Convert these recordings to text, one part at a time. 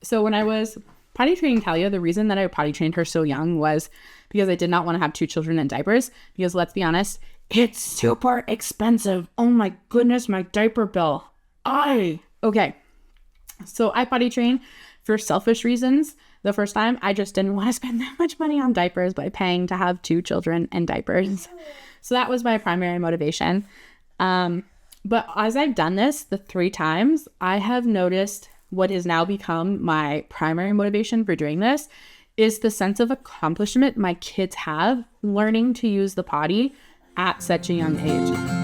So when I was potty training Talia, the reason that I potty trained her so young was because I did not want to have 2 children in diapers. Because let's be honest, it's super expensive. Oh my goodness, my diaper bill. Okay. So I potty trained for selfish reasons. The first time, I just didn't want to spend that much money on diapers by paying to have 2 children in diapers. So that was my primary motivation. But as I've done this the 3 times, I have noticed what has now become my primary motivation for doing this is the sense of accomplishment my kids have learning to use the potty at such a young age.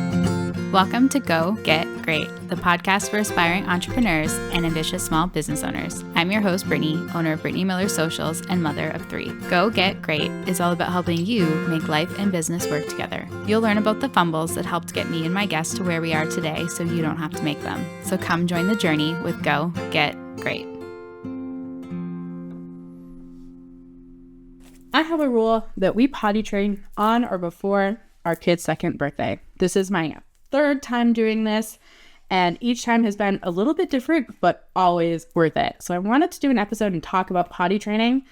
Welcome to Go Get Great, the podcast for aspiring entrepreneurs and ambitious small business owners. I'm your host, Brittany, owner of Brittany Miller Socials and mother of 3. Go Get Great is all about helping you make life and business work together. You'll learn about the fumbles that helped get me and my guests to where we are today so you don't have to make them. So come join the journey with Go Get Great. I have a rule that we potty train on or before our kid's 2nd birthday. This is my 3rd time doing this, and each time has been a little bit different, but always worth it. So I wanted to do an episode and talk about potty training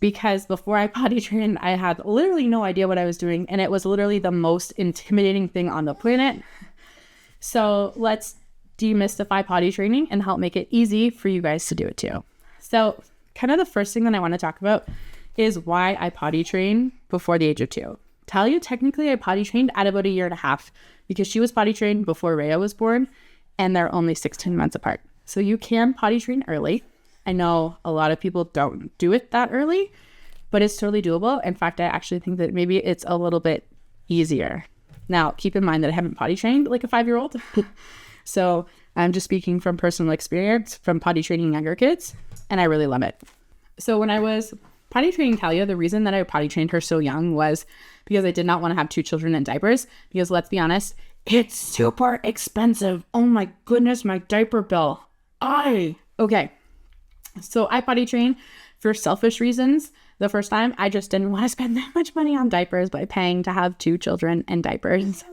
because before I potty trained, I had literally no idea what I was doing, and it was literally the most intimidating thing on the planet. So let's demystify potty training and help make it easy for you guys to do it too. So kind of the first thing that I want to talk about is why I potty train before the age of 2. Talia, technically I potty trained at about 1.5 years because she was potty trained before Rhea was born, and they're only 16 months apart. So you can potty train early. I know a lot of people don't do it that early, but it's totally doable. In fact, I actually think that maybe it's a little bit easier. Now, keep in mind that I haven't potty trained like a 5-year-old. So I'm just speaking from personal experience from potty training younger kids, and I really love it. So when I was potty training Talia, the reason that I potty trained her so young was because I did not want to have 2 children in diapers. Because let's be honest, it's super expensive. Oh my goodness, my diaper bill. Okay. So I potty trained for selfish reasons. The first time, I just didn't want to spend that much money on diapers by paying to have 2 children in diapers.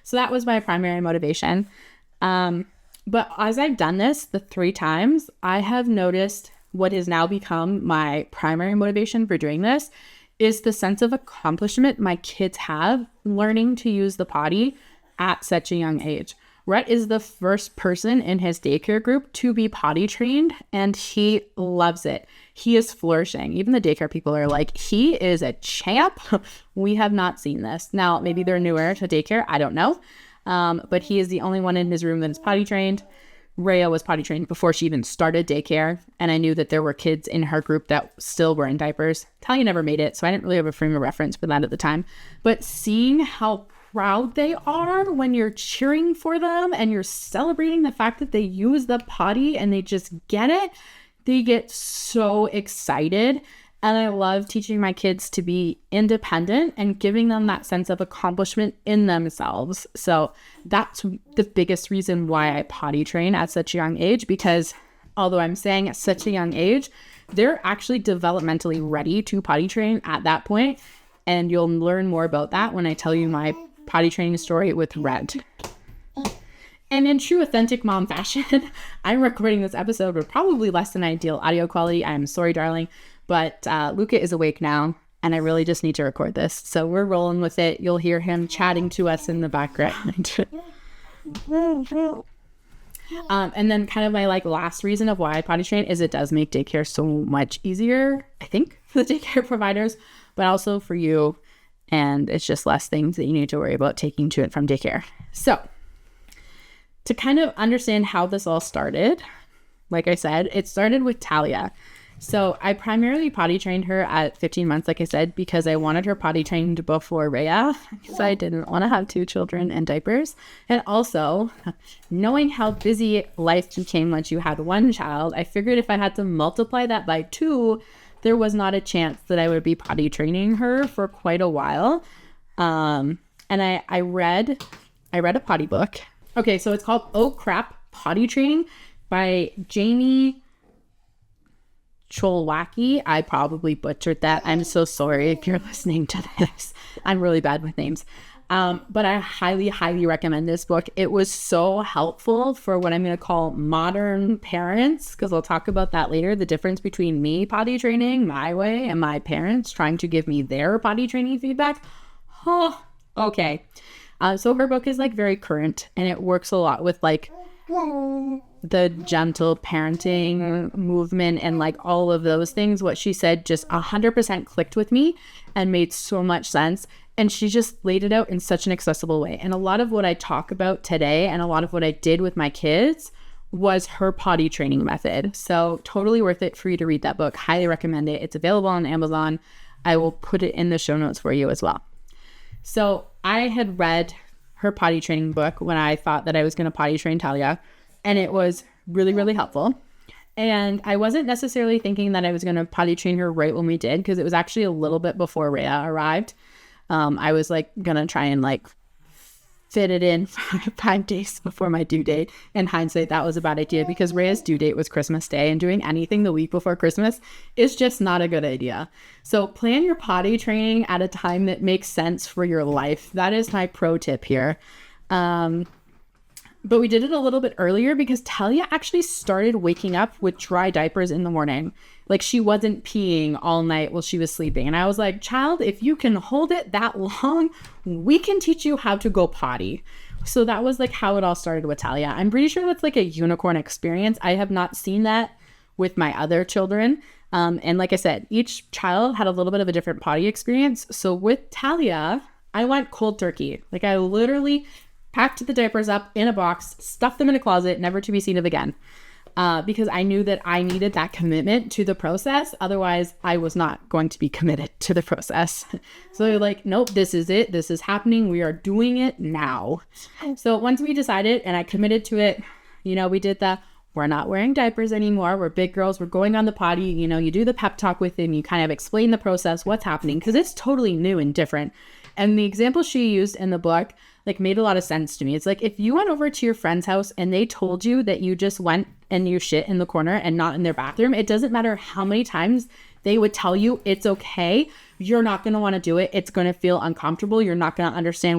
So that was my primary motivation. But as I've done this the 3 times, I have noticed what has now become my primary motivation for doing this is the sense of accomplishment my kids have learning to use the potty at such a young age. Rhett is the first person in his daycare group to be potty trained, and he loves it. He is flourishing. Even the daycare people are like, he is a champ. We have not seen this. Now, maybe they're newer to daycare. I don't know. But he is the only one in his room that is potty trained. Rhea was potty trained before she even started daycare, and I knew that there were kids in her group that still were in diapers. Talia never made it, so I didn't really have a frame of reference for that at the time. But seeing how proud they are when you're cheering for them and you're celebrating the fact that they use the potty and they just get it, they get so excited. And I love teaching my kids to be independent and giving them that sense of accomplishment in themselves. So that's the biggest reason why I potty train at such a young age, because although I'm saying at such a young age, they're actually developmentally ready to potty train at that point. And you'll learn more about that when I tell you my potty training story with Red. And in true authentic mom fashion, I'm recording this episode with probably less than ideal audio quality. I'm sorry, darling. But Luca is awake now, and I really just need to record this. So we're rolling with it. You'll hear him chatting to us in the background. And then kind of my last reason of why I potty train is it does make daycare so much easier, I think, for the daycare providers, but also for you. And it's just less things that you need to worry about taking to and from daycare. So to kind of understand how this all started, like I said, it started with Talia. So I primarily potty trained her at 15 months, like I said, because I wanted her potty trained before Rhea, because I didn't want to have 2 children in diapers. And also, knowing how busy life became once you had 1 child, I figured if I had to multiply that by 2, there was not a chance that I would be potty training her for quite a while. And I read a potty book. Okay, so it's called Oh Crap, Potty Training by Jamie Cholwacki. I probably butchered that. I'm so sorry if you're listening to this. I'm really bad with names. But I highly, highly recommend this book. It was so helpful for what I'm going to call modern parents, because I'll talk about that later. The difference between me potty training my way and my parents trying to give me their potty training feedback. Oh, okay. So her book is like very current, and it works a lot with like the gentle parenting movement and like all of those things. What she said just 100% clicked with me and made so much sense. And she just laid it out in such an accessible way. And a lot of what I talk about today and a lot of what I did with my kids was her potty training method. So totally worth it for you to read that book. Highly recommend it. It's available on Amazon. I will put it in the show notes for you as well. So I had read her potty training book when I thought that I was going to potty train Talia, and it was really, really helpful. And I wasn't necessarily thinking that I was going to potty train her right when we did, because it was actually a little bit before Rhea arrived. I was like going to try and like fit it in 5 days before my due date. In hindsight, that was a bad idea, because Rhea's due date was Christmas Day, and doing anything the week before Christmas is just not a good idea. So plan your potty training at a time that makes sense for your life. That is my pro tip here. But we did it a little bit earlier because Talia actually started waking up with dry diapers in the morning. Like, she wasn't peeing all night while she was sleeping. And I was like, child, if you can hold it that long, we can teach you how to go potty. So that was like how it all started with Talia. I'm pretty sure that's like a unicorn experience. I have not seen that with my other children. And like I said, each child had a little bit of a different potty experience. So with Talia, I went cold turkey. Like, I literally packed the diapers up in a box, stuffed them in a closet, never to be seen of again. Because I knew that I needed that commitment to the process. Otherwise, I was not going to be committed to the process. So they're like, nope, this is it. This is happening. We are doing it now. So once we decided and I committed to it, we did we're not wearing diapers anymore. We're big girls. We're going on the potty. You do the pep talk with them. You kind of explain the process, what's happening, because it's totally new and different. And the example she used in the book made a lot of sense to me. It's like, if you went over to your friend's house and they told you that you just went and you shit in the corner and not in their bathroom, it doesn't matter how many times they would tell you it's okay. You're not going to want to do it. It's going to feel uncomfortable. You're not going to understand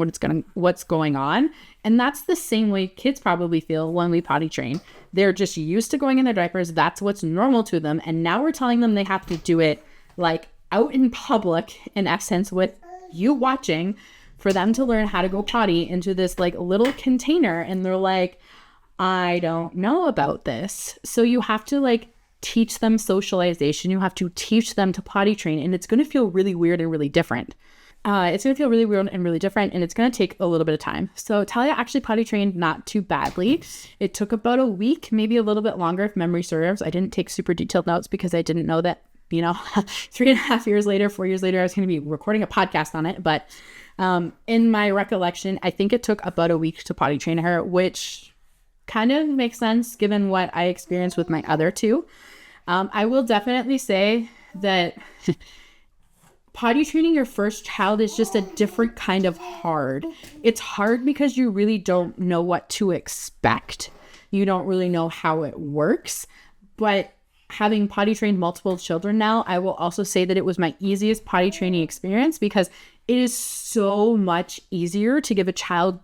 what's going on. And that's the same way kids probably feel when we potty train. They're just used to going in their diapers. That's what's normal to them. And now we're telling them they have to do it like out in public, in essence, with you watching, for them to learn how to go potty into this like little container. And they're like, I don't know about this. So you have to like teach them socialization. You have to teach them to potty train, and it's going to feel really weird and really different. And it's going to take a little bit of time. So Talia actually potty trained not too badly. It took about a week, maybe a little bit longer if memory serves. I didn't take super detailed notes because I didn't know that, 3.5 years later, 4 years later, I was going to be recording a podcast on it. But in my recollection, I think it took about a week to potty train her, which kind of makes sense given what I experienced with my other two. I will definitely say that potty training your first child is just a different kind of hard. It's hard because you really don't know what to expect. You don't really know how it works. But having potty trained multiple children now, I will also say that it was my easiest potty training experience, because it is so much easier to give a child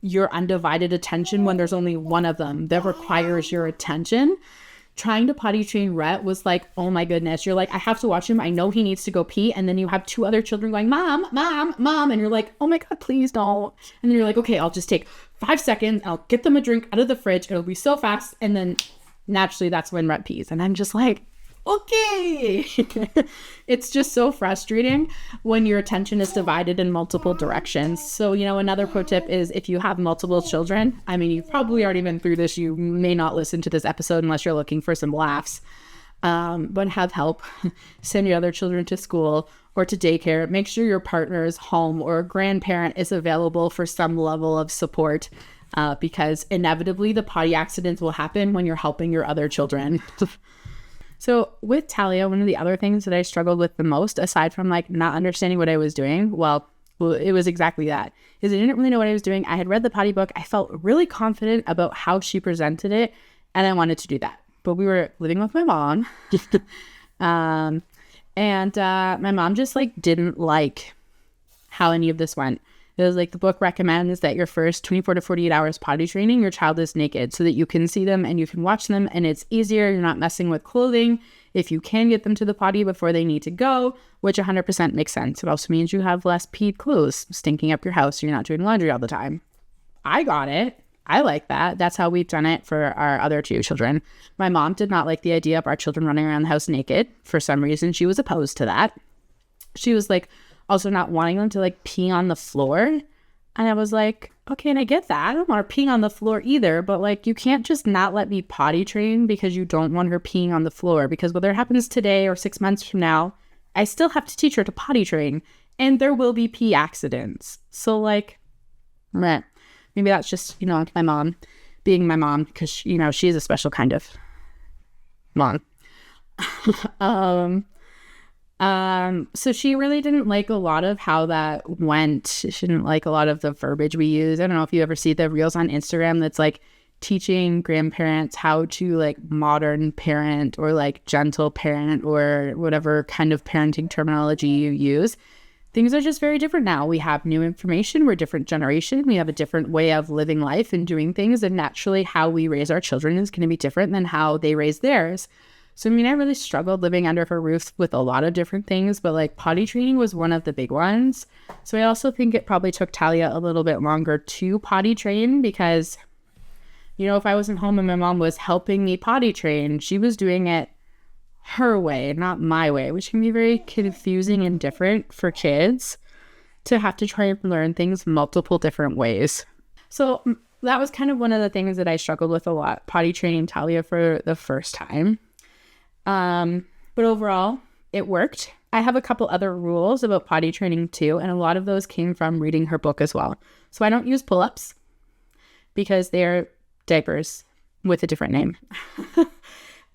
your undivided attention when there's only one of them that requires your attention. Trying to potty train Rhett was like, oh my goodness. You're like, I have to watch him. I know he needs to go pee. And then you have two other children going, mom, mom, mom. And you're like, oh my God, please don't. And then you're like, okay, I'll just take 5 seconds. I'll get them a drink out of the fridge. It'll be so fast. And then naturally, that's when Rhett pees. And I'm just like, okay. It's just so frustrating when your attention is divided in multiple directions. So, another pro tip is, if you have multiple children, I mean, you've probably already been through this. You may not listen to this episode unless you're looking for some laughs, but have help. Send your other children to school or to daycare. Make sure your partner is home or a grandparent is available for some level of support. Because inevitably the potty accidents will happen when you're helping your other children. So with Talia, one of the other things that I struggled with the most, aside from like not understanding what I was doing, well, it was exactly that, is I didn't really know what I was doing. I had read the potty book. I felt really confident about how she presented it, and I wanted to do that. But we were living with my mom, and my mom just like didn't like how any of this went. It was like the book recommends that your first 24 to 48 hours potty training, your child is naked so that you can see them and you can watch them, and it's easier. You're not messing with clothing if you can get them to the potty before they need to go, which 100% makes sense. It also means you have less peed clothes stinking up your house so you're not doing laundry all the time. I got it. I like that. That's how we've done it for our other 2 children. My mom did not like the idea of our children running around the house naked. For some reason, she was opposed to that. She was like also not wanting them to like pee on the floor. And I was like, okay, and I get that. I don't want her peeing on the floor either, but like you can't just not let me potty train because you don't want her peeing on the floor, because whether it happens today or 6 months from now, I still have to teach her to potty train and there will be pee accidents. So like, meh. Maybe that's just, my mom being my mom, because, she's a special kind of mom. So she really didn't like a lot of how that went. She didn't like a lot of the verbiage we use. I don't know if you ever see the reels on Instagram that's like teaching grandparents how to like modern parent or like gentle parent or whatever kind of parenting terminology you use. Things are just very different now. We have new information. We're a different generation. We have a different way of living life and doing things. And naturally, how we raise our children is going to be different than how they raise theirs. So, I really struggled living under her roof with a lot of different things, but like potty training was one of the big ones. So I also think it probably took Talia a little bit longer to potty train because, if I wasn't home and my mom was helping me potty train, she was doing it her way, not my way, which can be very confusing and different for kids to have to try and learn things multiple different ways. So that was kind of one of the things that I struggled with a lot, potty training Talia for the first time. But overall, it worked. I have a couple other rules about potty training too, and a lot of those came from reading her book as well. So I don't use pull-ups because they're diapers with a different name.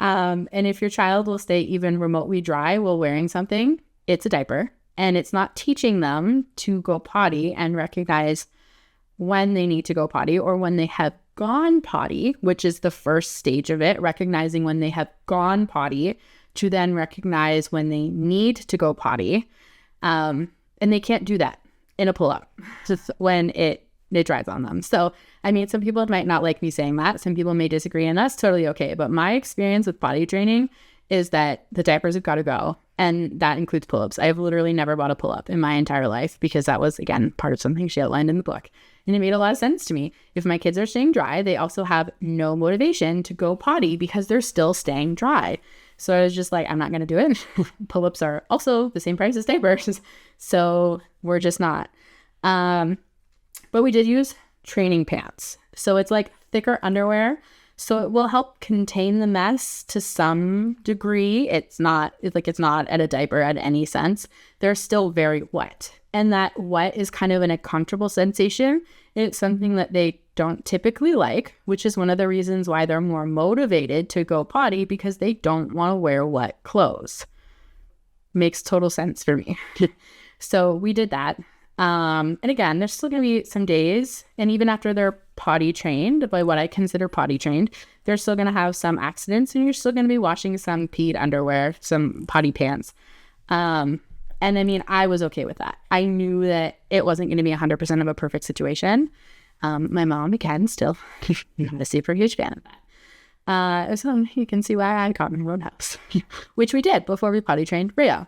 And if your child will stay even remotely dry while wearing something, it's a diaper. And it's not teaching them to go potty and recognize when they need to go potty or when they have gone potty, which is the first stage of it, recognizing when they have gone potty to then recognize when they need to go potty. And they can't do that in a pull-up just when it drives on them. So, some people might not like me saying that. Some people may disagree, and that's totally okay. But my experience with potty training is that the diapers have got to go, and that includes pull-ups. I have literally never bought a pull-up in my entire life because that was, again, part of something she outlined in the book. And it made a lot of sense to me. If my kids are staying dry, they also have no motivation to go potty because they're still staying dry. So I was just like, I'm not going to do it. Pull-ups are also the same price as diapers. So we're just not. But we did use training pants. So it's like thicker underwear. So it will help contain the mess to some degree. It's not at a diaper at any sense. They're still very wet. And that wet is kind of an uncomfortable sensation. It's something that they don't typically like, which is one of the reasons why they're more motivated to go potty, because they don't want to wear wet clothes. Makes total sense for me. So we did that. And again, there's still going to be some days, and even after they're potty trained, by what I consider potty trained, they're still going to have some accidents, and you're still going to be washing some peed underwear, some potty pants. And I was okay with that. I knew that it wasn't going to be 100% of a perfect situation. My mom, again, still not a super huge fan of that. So you can see why I got in Roadhouse, which we did before we potty trained Rhea.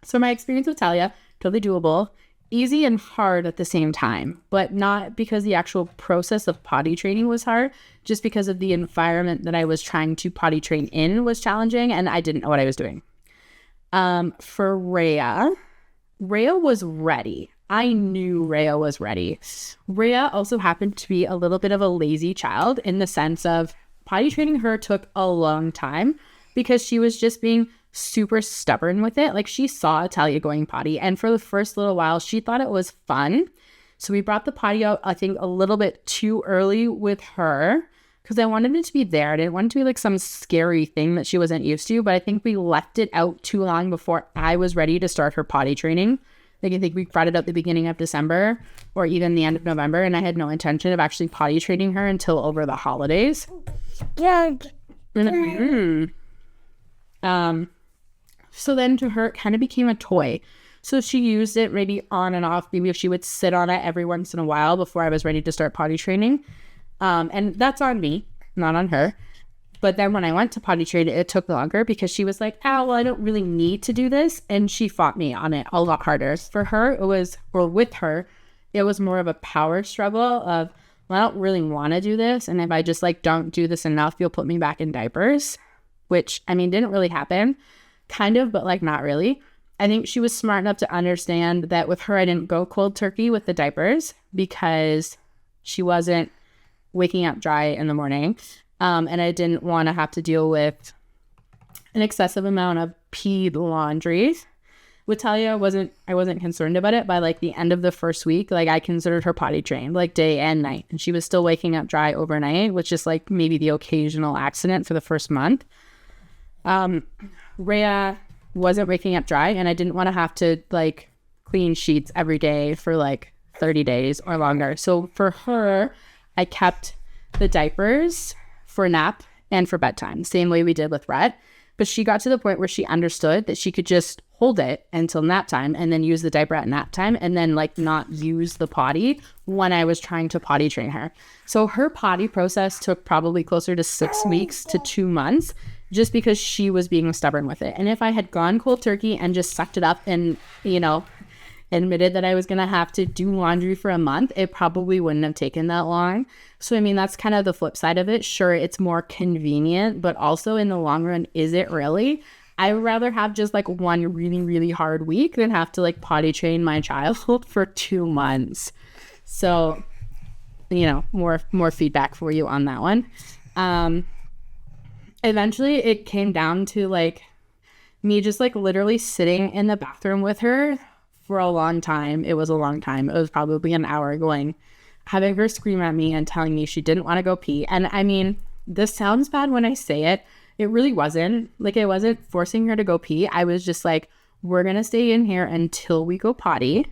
So my experience with Talia, totally doable. Easy and hard at the same time, but not because the actual process of potty training was hard, just because of the environment that I was trying to potty train in was challenging, and I didn't know what I was doing. For Rhea was ready. I knew Rhea was ready. Rhea also happened to be a little bit of a lazy child in the sense of potty training her took a long time because she was just being super stubborn with it. Like, she saw Talia going potty, and for the first little while she thought it was fun. So we brought the potty out, I think, a little bit too early with her because I wanted it to be there. I didn't want it to be like some scary thing that she wasn't used to, but I think we left it out too long before I was ready to start her potty training. Like, I think we brought it out the beginning of December or even the end of November, and I had no intention of actually potty training her until over the holidays. Yeah. So then to her, it kind of became a toy. So she used it maybe on and off. Maybe she would sit on it every once in a while before I was ready to start potty training. And that's on me, not on her. But then when I went to potty train, it took longer because she was like, oh, well, I don't really need to do this. And she fought me on it a lot harder. For her, it was more of a power struggle of, well, I don't really want to do this. And if I just like don't do this enough, you'll put me back in diapers, which I mean, didn't really happen. Kind of, but like not really. I think she was smart enough to understand that with her, I didn't go cold turkey with the diapers because she wasn't waking up dry in the morning. And I didn't want to have to deal with an excessive amount of peed laundry. With Talia, I wasn't concerned about it. By like the end of the first week, like I considered her potty trained, like day and night. And she was still waking up dry overnight, which is like maybe the occasional accident for the first month. Rhea wasn't waking up dry, and I didn't want to have to like clean sheets every day for like 30 days or longer. So for her, I kept the diapers for nap and for bedtime, same way we did with Rhett. But she got to the point where she understood that she could just hold it until nap time and then use the diaper at nap time and then like not use the potty when I was trying to potty train her. So her potty process took probably closer to 6 weeks to 2 months just because she was being stubborn with it. And if I had gone cold turkey and just sucked it up and, admitted that I was going to have to do laundry for a month, it probably wouldn't have taken that long. So, I mean, that's kind of the flip side of it. Sure, it's more convenient, but also in the long run, is it really? I would rather have just like one really, really hard week than have to like potty train my child for 2 months. So, more feedback for you on that one. Eventually it came down to like me just like literally sitting in the bathroom with her for a long time. It was a long time. It was probably an hour having her scream at me and telling me she didn't want to go pee. And I mean, this sounds bad when I say it. It really wasn't. Like, I wasn't forcing her to go pee. I was just like, we're going to stay in here until we go potty,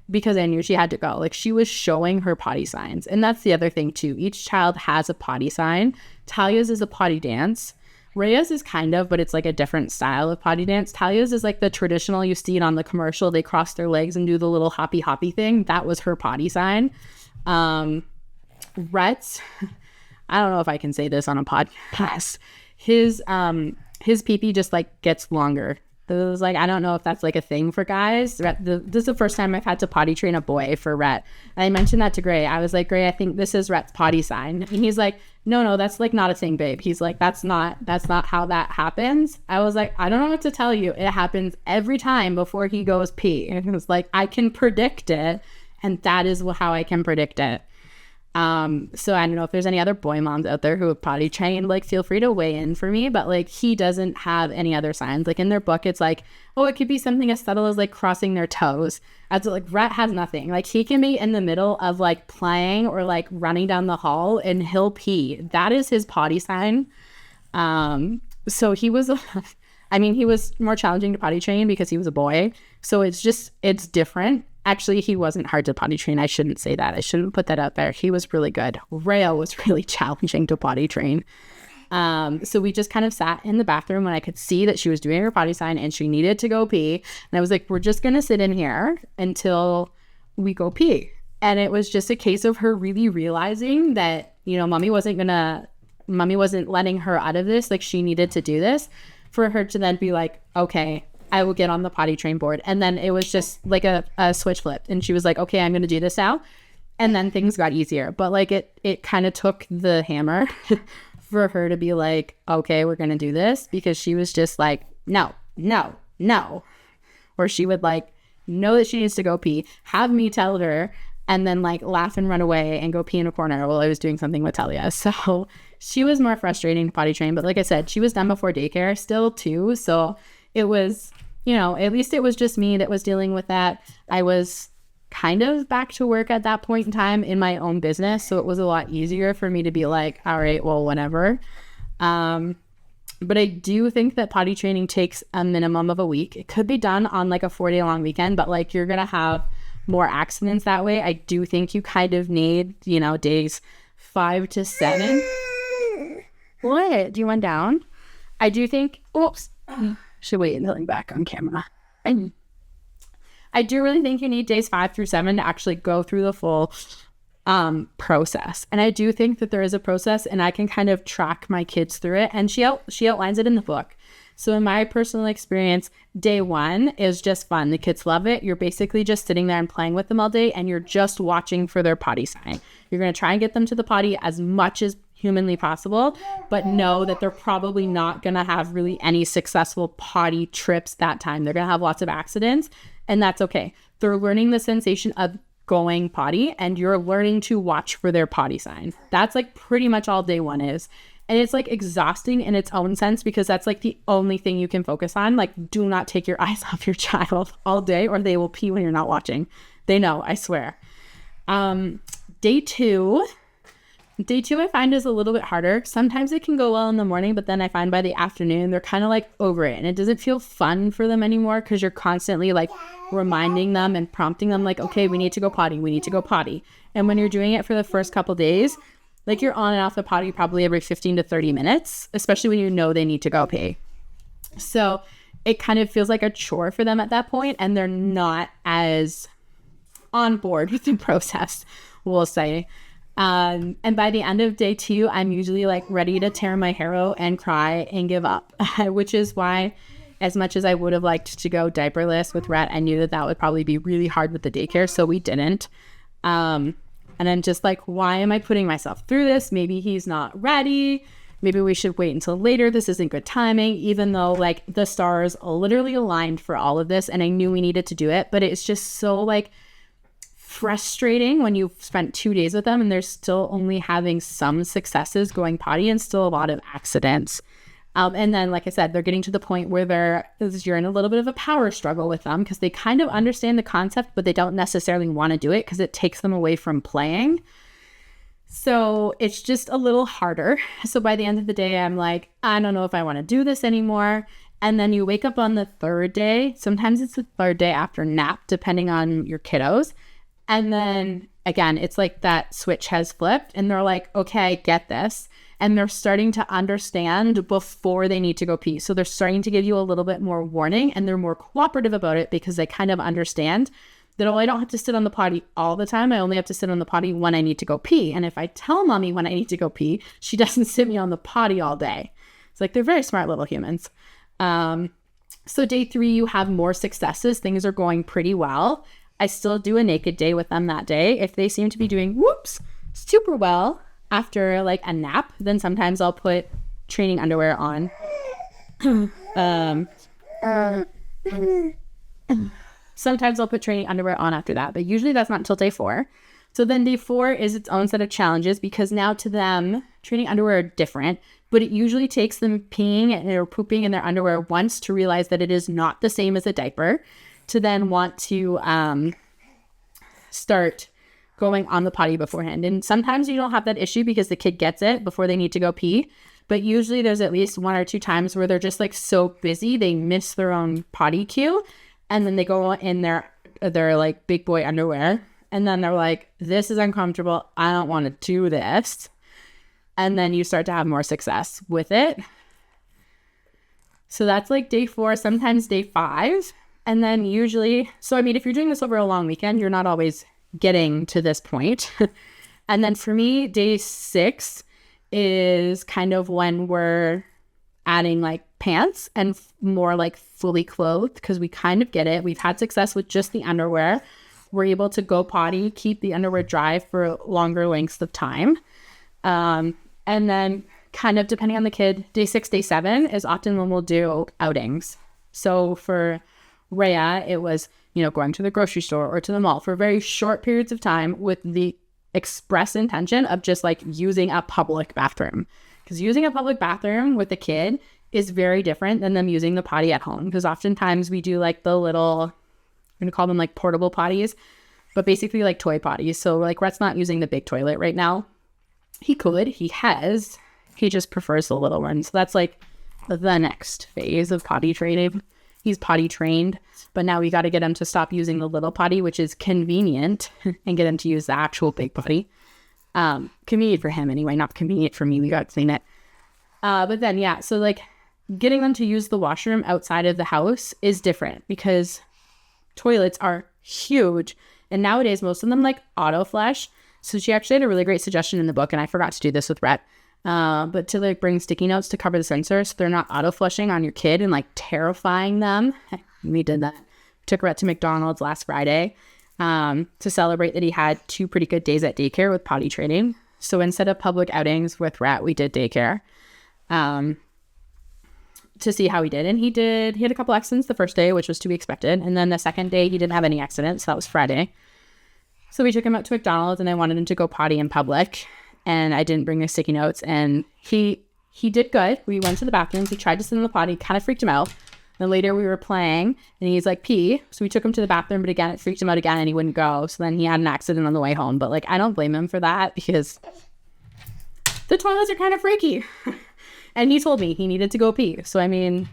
because I knew she had to go. Like, she was showing her potty signs. And that's the other thing too. Each child has a potty sign. Talia's is a potty dance. Rhea's is kind of, but it's like a different style of potty dance. Talia's is like the traditional, you see it on the commercial. They cross their legs and do the little hoppy thing. That was her potty sign. Rhett's, I don't know if I can say this on a podcast. His pee-pee just like gets longer. It was like, I don't know if that's like a thing for guys. This is the first time I've had to potty train a boy for Rhett. I mentioned that to Gray. I was like, Gray, I think this is Rhett's potty sign. And he's like, no, that's like not a thing, babe. He's like, that's not how that happens. I was like, I don't know what to tell you. It happens every time before he goes pee. And it was like, I can predict it. And that is how I can predict it. So I don't know if there's any other boy moms out there who have potty trained, like feel free to weigh in for me, but like he doesn't have any other signs. Like in their book, it's like, oh, it could be something as subtle as like crossing their toes. As like Rhett has nothing. Like he can be in the middle of like playing or like running down the hall and he'll pee. That is his potty sign. So he was, he was more challenging to potty train because he was a boy. So it's different. Actually, he wasn't hard to potty train. I shouldn't say that. I shouldn't put that out there. He was really good. Rhea was really challenging to potty train. So we just kind of sat in the bathroom when I could see that she was doing her potty sign and she needed to go pee. And I was like, we're just going to sit in here until we go pee. And it was just a case of her really realizing that, mommy wasn't letting her out of this. Like she needed to do this for her to then be like, okay, I will get on the potty train board. And then it was just like a switch flipped. And she was like, okay, I'm going to do this now. And then things got easier. But like it kind of took the hammer for her to be like, okay, we're going to do this. Because she was just like, no. Or she would like know that she needs to go pee, have me tell her, and then like laugh and run away and go pee in a corner while I was doing something with Talia. So she was more frustrating to potty train. But like I said, she was done before daycare still too. So it was, at least it was just me that was dealing with that. I was kind of back to work at that point in time in my own business. So it was a lot easier for me to be like, all right, well, whatever. But I do think that potty training takes a minimum of a week. It could be done on like a 4-day long weekend, but like you're going to have more accidents that way. I do think you kind of need, days 5 to 7. What? Do you want down? I do think, oops. Should wait until I'm back on camera. I do really think you need days 5 through 7 to actually go through the full process. And I do think that there is a process, and I can kind of track my kids through it. And she outlines it in the book. So in my personal experience, day 1 is just fun. The kids love it. You're basically just sitting there and playing with them all day, and you're just watching for their potty sign. You're going to try and get them to the potty as much as humanly possible, but know that they're probably not going to have really any successful potty trips that time. They're going to have lots of accidents, and that's okay. They're learning the sensation of going potty, and you're learning to watch for their potty sign. That's like pretty much all day 1 is. And it's like exhausting in its own sense, because that's like the only thing you can focus on. Like, do not take your eyes off your child all day, or they will pee when you're not watching. They know, I swear. Day two I find is a little bit harder. Sometimes it can go well in the morning, but then I find by the afternoon, they're kind of like over it, and it doesn't feel fun for them anymore, because you're constantly like reminding them and prompting them like, okay, we need to go potty. We need to go potty. And when you're doing it for the first couple days, like, you're on and off the potty probably every 15 to 30 minutes, especially when you know they need to go pee. So it kind of feels like a chore for them at that point, and they're not as on board with the process, we'll say. And by the end of day 2, I'm usually like ready to tear my hair out and cry and give up, which is why, as much as I would have liked to go diaperless with Rhett, I knew that would probably be really hard with the daycare, so we didn't. And I'm just like, why am I putting myself through this? Maybe he's not ready. Maybe we should wait until later. This isn't good timing, even though like the stars literally aligned for all of this, and I knew we needed to do it. But it's just so like frustrating when you've spent 2 days with them and they're still only having some successes going potty and still a lot of accidents. And then, like I said, they're getting to the point where you're in a little bit of a power struggle with them, because they kind of understand the concept, but they don't necessarily want to do it because it takes them away from playing. So it's just a little harder. So by the end of the day, I'm like, I don't know if I want to do this anymore. And then you wake up on the 3rd day. Sometimes it's the 3rd day after nap, depending on your kiddos. And then again, it's like that switch has flipped, and they're like, okay, I get this. And they're starting to understand before they need to go pee. So they're starting to give you a little bit more warning, and they're more cooperative about it, because they kind of understand that, oh, I don't have to sit on the potty all the time. I only have to sit on the potty when I need to go pee. And if I tell mommy when I need to go pee, she doesn't sit me on the potty all day. It's like, they're very smart little humans. So day 3, you have more successes. Things are going pretty well. I still do a naked day with them that day. If they seem to be doing super well after like a nap, then sometimes I'll put training underwear on. Sometimes I'll put training underwear on after that, but usually that's not until day 4. So then day 4 is its own set of challenges, because now to them, training underwear are different, but it usually takes them peeing or pooping in their underwear once to realize that it is not the same as a diaper, to then want to start going on the potty beforehand. And sometimes you don't have that issue because the kid gets it before they need to go pee. But usually there's at least 1 or 2 times where they're just like so busy, they miss their own potty cue. And then they go in their like big boy underwear. And then they're like, this is uncomfortable. I don't want to do this. And then you start to have more success with it. So that's like day 4, sometimes day 5. And then usually, so I mean, if you're doing this over a long weekend, you're not always getting to this point. And then for me, day 6 is kind of when we're adding like pants and more like fully clothed, because we kind of get it. We've had success with just the underwear. We're able to go potty, keep the underwear dry for longer lengths of time. And then kind of depending on the kid, day 6, day 7 is often when we'll do outings. So for Rhea, it was, going to the grocery store or to the mall for very short periods of time with the express intention of just like using a public bathroom. Because using a public bathroom with a kid is very different than them using the potty at home. Because oftentimes we do like the little, I'm going to call them like portable potties, but basically like toy potties. So like Rhett's not using the big toilet right now. He could, he just prefers the little one. So that's like the next phase of potty training. He's potty trained, but now we got to get him to stop using the little potty, which is convenient, and get him to use the actual big potty. Convenient for him anyway, not convenient for me. We got to clean it. But then, yeah, so like getting them to use the washroom outside of the house is different, because toilets are huge. And nowadays, most of them like auto flush. So she actually had a really great suggestion in the book, and I forgot to do this with Rhett. But to like bring sticky notes to cover the sensor so they're not auto flushing on your kid and like terrifying them. We did that. Took Rhett to McDonald's last Friday to celebrate that he had 2 pretty good days at daycare with potty training. So instead of public outings with Rhett, we did daycare to see how he did. And he had a couple accidents the first day, which was to be expected. And then the second day, he didn't have any accidents. So that was Friday. So we took him out to McDonald's, and I wanted him to go potty in public. And I didn't bring the sticky notes. And he did good. We went to the bathroom. He tried to sit in the potty. Kind of freaked him out. Then later we were playing, and he's like, pee. So we took him to the bathroom. But again, it freaked him out again, and he wouldn't go. So then he had an accident on the way home. But like, I don't blame him for that because the toilets are kind of freaky. And he told me he needed to go pee. So I mean,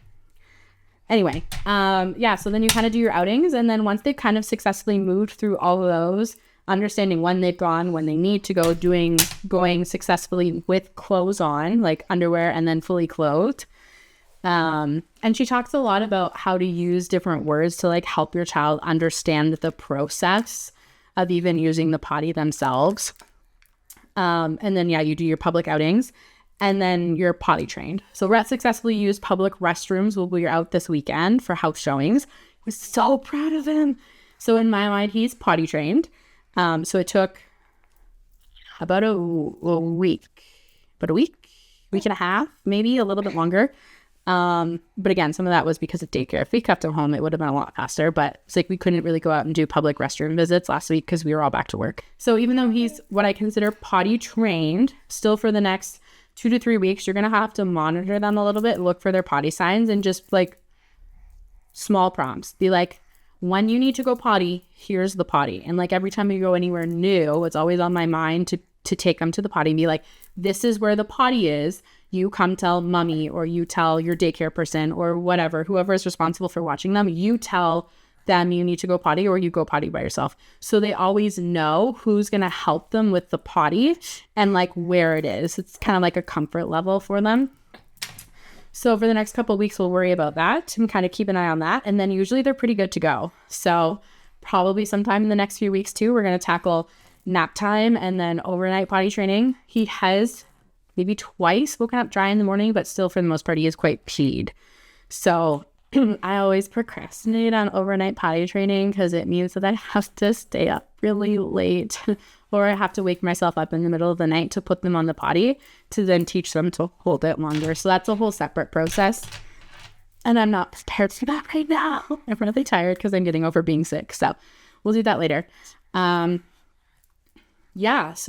anyway, so then you kind of do your outings. And then once they've kind of successfully moved through all of those, understanding when they've gone, when they need to go, going successfully with clothes on, like underwear, and then fully clothed. And she talks a lot about how to use different words to like help your child understand the process of even using the potty themselves. And then, you do your public outings, and then you're potty trained. So Rhett successfully used public restrooms while we were out this weekend for house showings. I was so proud of him. So in my mind, he's potty trained. So it took about a week and a half, maybe a little bit longer. But again, some of that was because of daycare. If we kept him home, it would have been a lot faster, but it's like we couldn't really go out and do public restroom visits last week because we were all back to work. So even though he's what I consider potty trained, still for the next 2 to 3 weeks, you're going to have to monitor them a little bit, look for their potty signs, and just like small prompts. Be like, when you need to go potty, here's the potty. And like every time you go anywhere new, it's always on my mind to take them to the potty and be like, this is where the potty is. You come tell mommy, or you tell your daycare person, or whatever, whoever is responsible for watching them, you tell them you need to go potty, or you go potty by yourself. So they always know who's going to help them with the potty and like where it is. It's kind of like a comfort level for them. So for the next couple of weeks, we'll worry about that and kind of keep an eye on that. And then usually they're pretty good to go. So probably sometime in the next few weeks too, we're going to tackle nap time and then overnight potty training. He has maybe twice woken up dry in the morning, but still for the most part, he is quite peed. So I always procrastinate on overnight potty training because it means that I have to stay up really late or I have to wake myself up in the middle of the night to put them on the potty to then teach them to hold it longer. So that's a whole separate process. And I'm not prepared for that right now. I'm really tired because I'm getting over being sick. So we'll do that later. So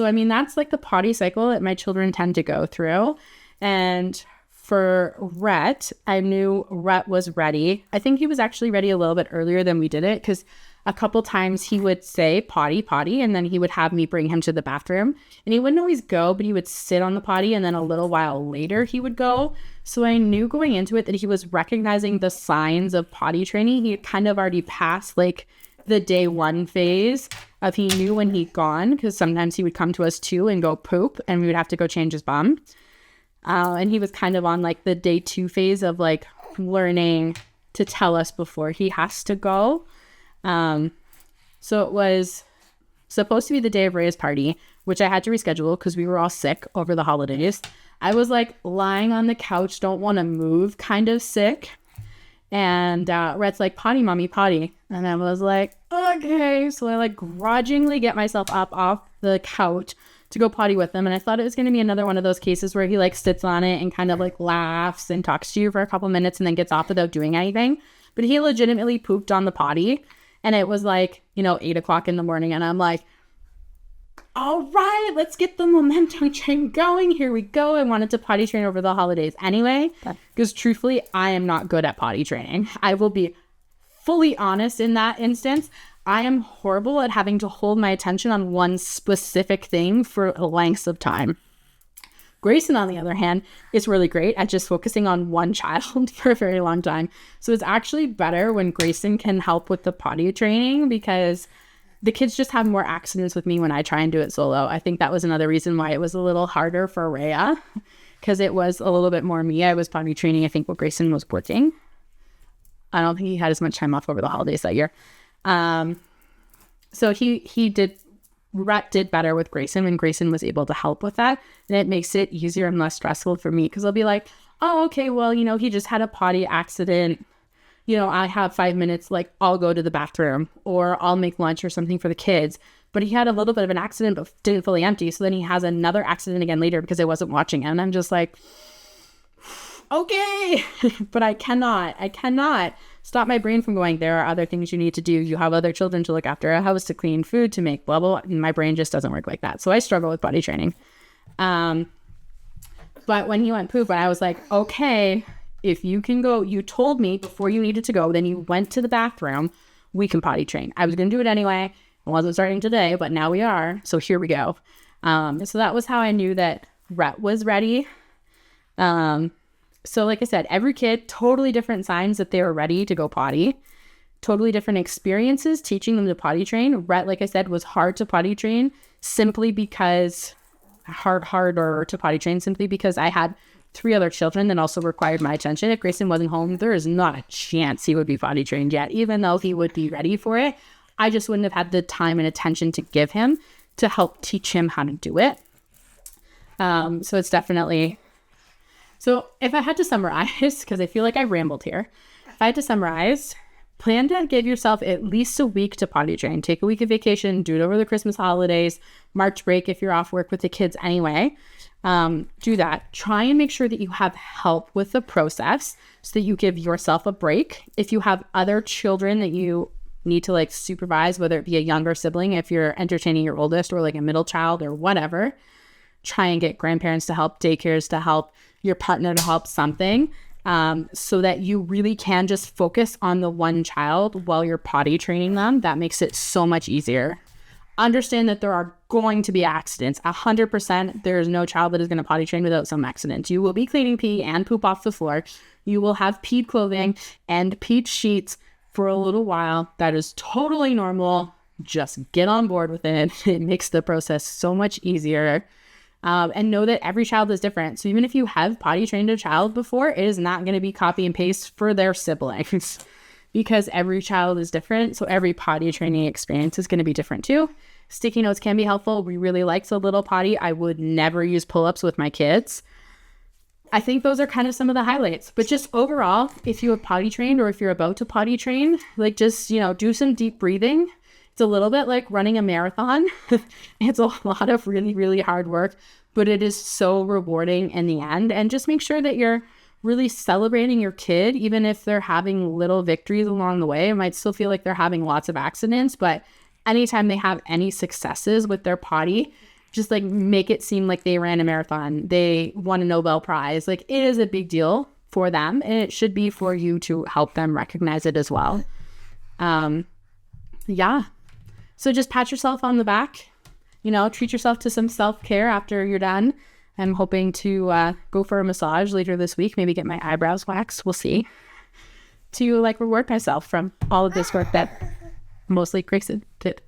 I mean, that's like the potty cycle that my children tend to go through. And for Rhett, I knew Rhett was ready. I think he was actually ready a little bit earlier than we did it because a couple times he would say potty, and then he would have me bring him to the bathroom. And he wouldn't always go, but he would sit on the potty, and then a little while later he would go. So I knew going into it that he was recognizing the signs of potty training. He had kind of already passed like the day 1 phase of he knew when he'd gone, because sometimes he would come to us too and go poop, and we would have to go change his bum. And he was kind of on like the day 2 phase of like learning to tell us before he has to go. So it was supposed to be the day of Rhea's party, which I had to reschedule because we were all sick over the holidays. I was like lying on the couch, don't want to move, kind of sick. And Rhett's like, potty, mommy, potty. And I was like, okay. So I like grudgingly get myself up off the couch to go potty with him. And I thought it was going to be another one of those cases where he like sits on it and kind of like laughs and talks to you for a couple minutes and then gets off without doing anything. But he legitimately pooped on the potty. And it was like, 8 o'clock in the morning. And I'm like, all right, let's get the momentum train going. Here we go. I wanted to potty train over the holidays anyway, because truthfully, I am not good at potty training. I will be fully honest in that instance. I am horrible at having to hold my attention on one specific thing for lengths of time. Grayson, on the other hand, is really great at just focusing on one child for a very long time. So it's actually better when Grayson can help with the potty training because the kids just have more accidents with me when I try and do it solo. I think that was another reason why it was a little harder for Rhea because it was a little bit more me. I was potty training, I think, while Grayson was working. I don't think he had as much time off over the holidays that year. So Rhett did better with Grayson when Grayson was able to help with that. And it makes it easier and less stressful for me because I'll be like, oh, okay, well, he just had a potty accident. I have 5 minutes, like I'll go to the bathroom or I'll make lunch or something for the kids. But he had a little bit of an accident, but didn't fully empty. So then he has another accident again later because I wasn't watching him. And I'm just like, okay, but I cannot stop my brain from going, there are other things you need to do. You have other children to look after, a house to clean, food to make, blah, blah, blah. And my brain just doesn't work like that. So I struggle with potty training. But when he went poop, I was like, okay, if you can go, you told me before you needed to go, then you went to the bathroom, we can potty train. I was going to do it anyway. I wasn't starting today, but now we are. So here we go. So that was how I knew that Rhett was ready. So like I said, every kid, totally different signs that they were ready to go potty. Totally different experiences teaching them to potty train. Rhett, like I said, was hard to potty train simply because harder to potty train simply because I had 3 other children that also required my attention. If Grayson wasn't home, there is not a chance he would be potty trained yet, even though he would be ready for it. I just wouldn't have had the time and attention to give him to help teach him how to do it. So it's definitely... So if I had to summarize, because I feel like I rambled here, if I had to summarize, plan to give yourself at least a week to potty train. Take a week of vacation, do it over the Christmas holidays, March break if you're off work with the kids anyway. Do that. Try and make sure that you have help with the process so that you give yourself a break. If you have other children that you need to like supervise, whether it be a younger sibling, if you're entertaining your oldest or like a middle child or whatever, try and get grandparents to help, daycares to help, your partner to help, something, so that you really can just focus on the one child while you're potty training them. That makes it so much easier. Understand that there are going to be accidents. 100%, there is no child that is going to potty train without some accidents. You will be cleaning pee and poop off the floor. You will have peed clothing and peed sheets for a little while. That is totally normal. Just get on board with it. It makes the process so much easier. And know that every child is different. So even if you have potty trained a child before, it is not going to be copy and paste for their siblings because every child is different. So every potty training experience is going to be different too. Sticky notes can be helpful. We really like the little potty. I would never use pull-ups with my kids. I think those are kind of some of the highlights. But just overall, if you have potty trained or if you're about to potty train, like just, do some deep breathing. It's a little bit like running a marathon. It's a lot of really, really hard work, but it is so rewarding in the end. And just make sure that you're really celebrating your kid, even if they're having little victories along the way. It might still feel like they're having lots of accidents, but anytime they have any successes with their potty, just like make it seem like they ran a marathon, they won a Nobel Prize. Like it is a big deal for them, and it should be for you to help them recognize it as well. Yeah. So just pat yourself on the back, treat yourself to some self-care after you're done. I'm hoping to go for a massage later this week, maybe get my eyebrows waxed. We'll see. To reward myself from all of this work that mostly Grayson did.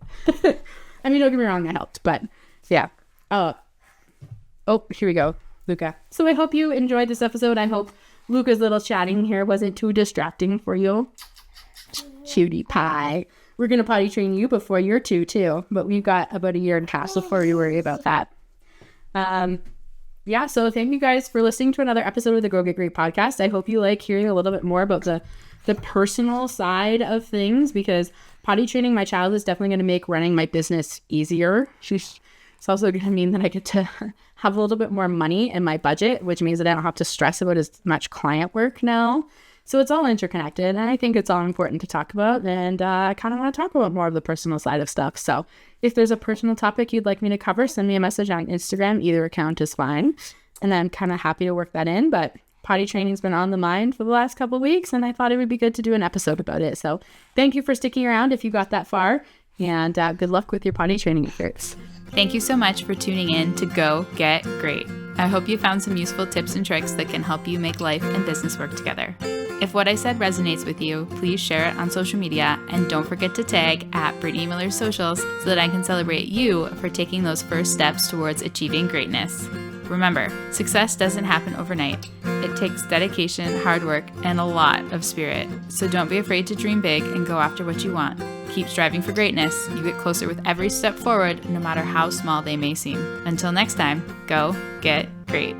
I mean, don't get me wrong, I helped, but yeah. Oh, here we go, Luca. So I hope you enjoyed this episode. I hope Luca's little chatting here wasn't too distracting for you. Cutie pie. We're going to potty train you before you're 2 too, but we've got about 1.5 years before you worry about that. Yeah, so thank you guys for listening to another episode of the Go Get Great podcast. I hope you like hearing a little bit more about the personal side of things, because potty training my child is definitely going to make running my business easier. It's also going to mean that I get to have a little bit more money in my budget, which means that I don't have to stress about as much client work now. So it's all interconnected, and I think it's all important to talk about, and I kind of want to talk about more of the personal side of stuff. So if there's a personal topic you'd like me to cover, send me a message on Instagram. Either account is fine, and I'm kind of happy to work that in. But potty training's been on the mind for the last couple of weeks, and I thought it would be good to do an episode about it. So thank you for sticking around if you got that far, and good luck with your potty training efforts. Thank you so much for tuning in to Go Get Great. I hope you found some useful tips and tricks that can help you make life and business work together. If what I said resonates with you, please share it on social media, and don't forget to tag at Brittany Miller Socials so that I can celebrate you for taking those first steps towards achieving greatness. Remember, success doesn't happen overnight. It takes dedication, hard work, and a lot of spirit. So don't be afraid to dream big and go after what you want. Keep striving for greatness. You get closer with every step forward, no matter how small they may seem. Until next time, go get great.